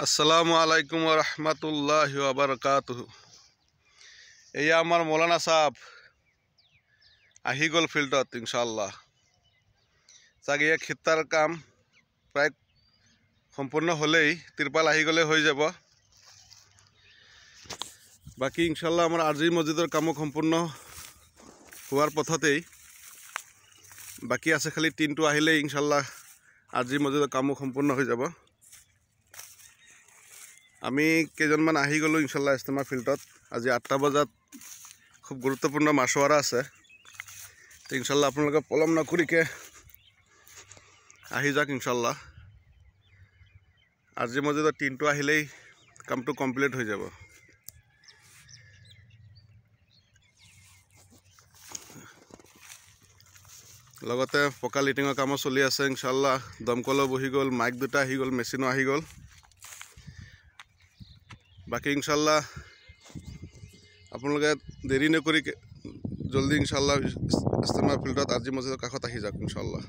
আসসালামু আলাইকুম ওয়া ৰাহমাতুল্লাহি ওয়া বাৰাকাতুহু। এই আমাৰ মৌলানা সাহেব আহি গ'ল ফিল্ডত ইনশাআল্লাহ। চাগে এই খিত্তাৰ কাম প্ৰায় সম্পূৰ্ণ হ'লেই, তিৰপাল আহি গ'লে হৈ যাব। বাকী ইনশাআল্লাহ আমাৰ আৰজি মছজিদৰ কামো সম্পূৰ্ণ হোৱাৰ পথতেই, বাকী আছে খালি টিনটো আহিলেই ইনশাআল্লাহ আৰজি মছজিদৰ কামো সম্পূৰ্ণ হৈ যাব। আমি কেইজনমান আহি গ'লোঁ ইনশাল্লাহ ইস্তেমা ফিল্ডত। আজি 8টা বজাত খুব গুৰুত্বপূৰ্ণ মাছৱাৰা আছে। ইনশাল্লাহ আপোনালোকে পলম নকৰিকে আহি যাওক ইনশাল্লাহ। আৰজি মছজিদৰ টিনটো আহিলেই কামটো কমপ্লিট হৈ যাব। লগতে পকা লিটিঙৰ কামো চলি আছে ইনশাল্লাহ। দমকলো বহি গ'ল, মাইক দুটা আহি গ'ল, মেচিনো আহি গ'ল। বাকী ইনশাল্লাহ আপোনালোকে দেৰি নকৰি জলদি ইনশাল্লাহ ইস্তেমা ফিল্ডত আৰজি মছজিদৰ কাষত আহি যাওক ইনশাল্লাহ।